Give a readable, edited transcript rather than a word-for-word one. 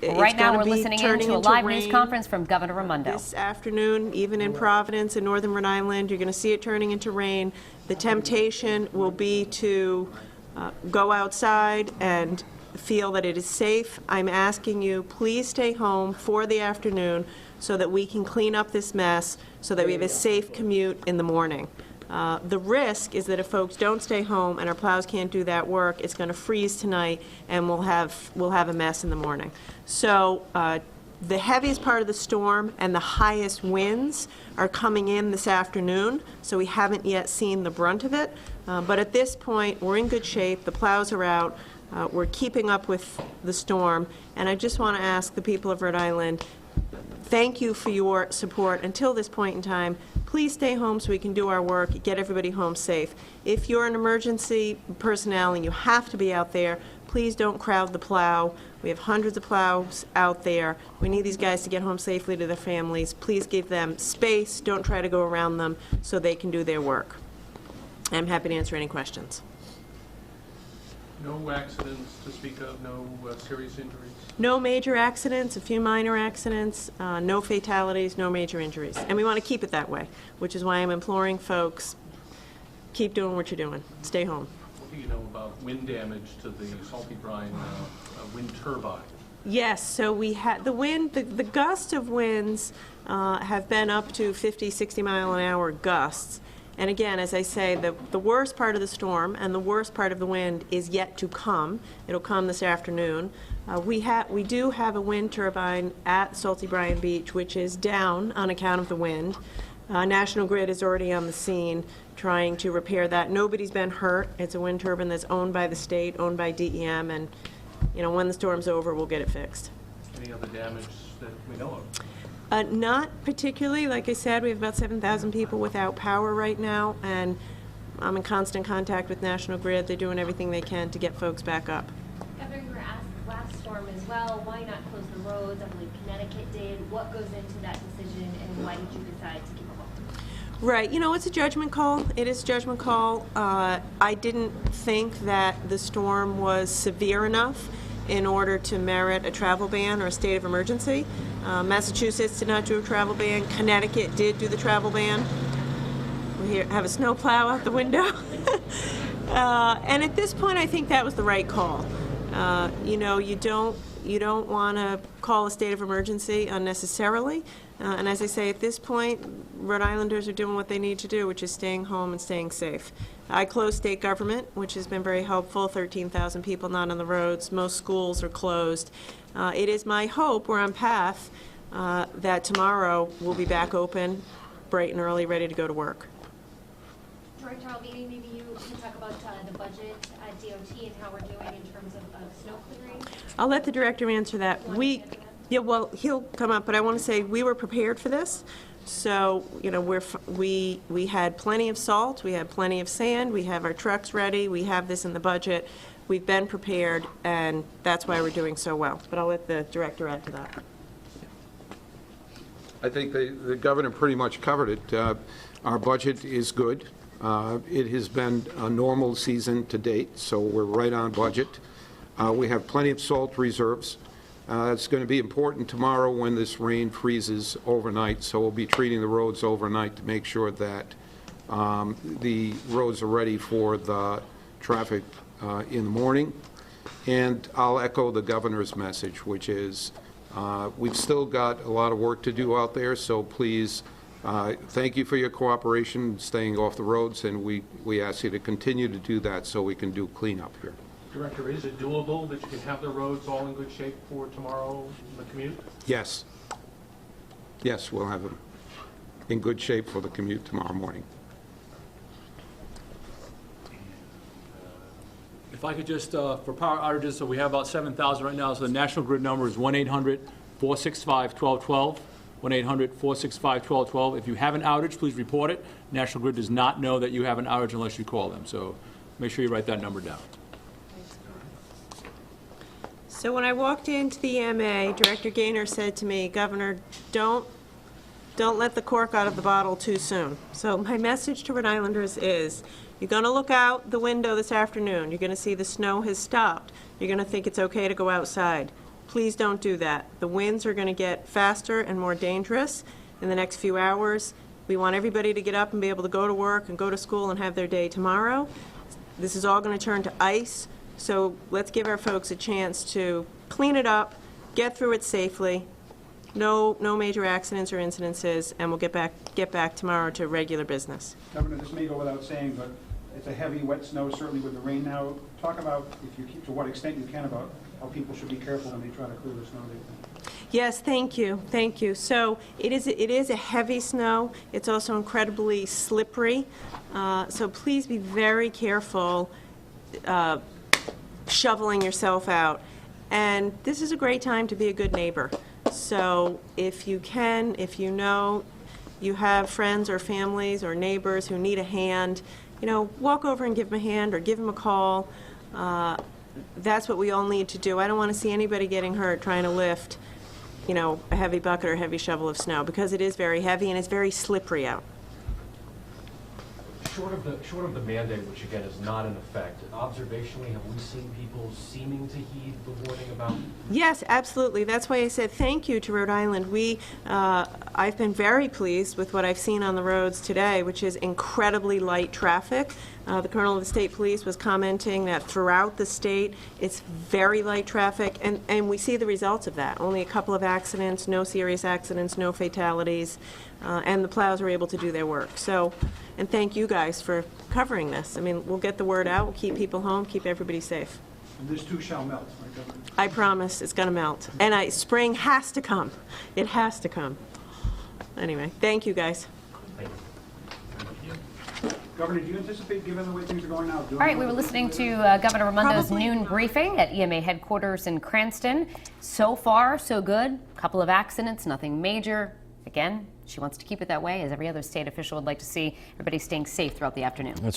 Right now, we're listening in to a live news conference from Governor Raimondo. This afternoon, even in Providence and northern Rhode Island, you're going to see it turning into rain. The temptation will be to go outside and feel that it is safe. I'm asking you, please stay home for the afternoon so that we can clean up this mess, so that we have a safe commute in the morning. The risk is that if folks don't stay home and our plows can't do that work, it's going to freeze tonight and we'll have a mess in the morning. So the heaviest part of the storm and the highest winds are coming in this afternoon, so we haven't yet seen the brunt of it. But at this point, we're in good shape. The plows are out. We're keeping up with the storm. And I just want to ask the people of Rhode Island, thank you for your support until this point in time. Please stay home so we can do our work, get everybody home safe. If you're an emergency personnel and you have to be out there, please don't crowd the plow. We have hundreds of plows out there. We need these guys to get home safely to their families. Please give them space. Don't try to go around them so they can do their work. I'm happy to answer any questions. No accidents to speak of, no serious injuries? No major accidents, a few minor accidents, no fatalities, no major injuries. And we want to keep it that way, which is why I'm imploring folks, keep doing what you're doing. Stay home. What do you know about wind damage to the Salty Brine wind turbine? Yes, so we had the wind, the gust of winds have been up to 50, 60 mile an hour gusts. And again, as I say, the worst part of the storm and the worst part of the wind is yet to come. It'll come this afternoon. We do have a wind turbine at Salty Brine Beach, which is down on account of the wind. National Grid is already on the scene trying to repair that. Nobody's been hurt. It's a wind turbine that's owned by the state, owned by DEM, and when the storm's over, we'll get it fixed. Any other damage that we know of? Not particularly. Like I said, we have about 7,000 people without power right now, and I'm in constant contact with National Grid. They're doing everything they can to get folks back up. Governor, you were asked last storm as well, why not close the roads? I believe Connecticut did. What goes into that decision, and why did you decide to keep them open? Right. It's a judgment call. It is a judgment call. I didn't think that the storm was severe enough in order to merit a travel ban or a state of emergency. Massachusetts did not do a travel ban. Connecticut did do the travel ban. We have a snowplow out the window. And at this point, I think that was the right call. You don't want to call a state of emergency unnecessarily. And as I say, at this point, Rhode Islanders are doing what they need to do, which is staying home and staying safe. I closed state government, which has been very helpful. 13,000 people not on the roads. Most schools are closed. It is my hope, we're on path, that tomorrow we'll be back open, bright and early, ready to go to work. Director Albini, maybe you can talk about the budget at DOT and how we're doing in terms of snow clearing. I'll let the director answer that. He'll come up, but I want to say we were prepared for this. So, we had plenty of salt, we had plenty of sand, we have our trucks ready, we have this in the budget. We've been prepared, and that's why we're doing so well. But I'll let the director add to that. I think the governor pretty much covered it. Our budget is good. It has been a normal season to date, so we're right on budget. We have plenty of salt reserves. It's going to be important tomorrow when this rain freezes overnight, so we'll be treating the roads overnight to make sure that the roads are ready for the traffic in the morning. And I'll echo the governor's message, which is we've still got a lot of work to do out there, so please thank you for your cooperation staying off the roads, and we ask you to continue to do that so we can do cleanup here. Director, is it doable that you can have the roads all in good shape for tomorrow, the commute? Yes. Yes, we'll have them in good shape for the commute tomorrow morning. If I could just, for power outages, so we have about 7,000 right now, so the National Grid number is 1-800-465-1212, 1-800-465-1212. If you have an outage, please report it. National Grid does not know that you have an outage unless you call them, so make sure you write that number down. So when I walked into the EMA, Director Gaynor said to me, Governor, don't let the cork out of the bottle too soon. So my message to Rhode Islanders is, you're going to look out the window this afternoon. You're going to see the snow has stopped. You're going to think it's okay to go outside. Please don't do that. The winds are going to get faster and more dangerous in the next few hours. We want everybody to get up and be able to go to work and go to school and have their day tomorrow. This is all going to turn to ice, so let's give our folks a chance to clean it up, get through it safely. No major accidents or incidences, and we'll get back tomorrow to regular business. Governor, this may go without saying, but it's a heavy, wet snow, certainly with the rain now. Talk about, if you keep to what extent you can, about how people should be careful when they try to clear the snow. Yes, thank you. So it is a heavy snow. It's also incredibly slippery. So please be very careful shoveling yourself out. And this is a great time to be a good neighbor. So if you can, if you know you have friends or families or neighbors who need a hand, walk over and give them a hand or give them a call. That's what we all need to do. I don't want to see anybody getting hurt trying to lift, a heavy bucket or heavy shovel of snow, because it is very heavy and it's very slippery out. Short of the mandate, which again is not in effect, observationally, have we seen people seeming to heed the warning about? Yes, absolutely. That's why I said thank you to Rhode Island. I've been very pleased with what I've seen on the roads today, which is incredibly light traffic. The Colonel of the State Police was commenting that throughout the state, it's very light traffic, and we see the results of that. Only a couple of accidents, no serious accidents, no fatalities, and the plows are able to do their work. So, and thank you guys for covering this. I mean, we'll get the word out, we'll keep people home, keep everybody safe. And this too shall melt, right, Governor? I promise it's going to melt. And spring has to come. It has to come. Anyway, thank you guys. Governor, do you anticipate, given the way things are going now? All right, we were listening to Governor Raimondo's noon briefing at EMA headquarters in Cranston. So far, so good. A couple of accidents, nothing major. Again, she wants to keep it that way, as every other state official would like to see everybody staying safe throughout the afternoon. That's right.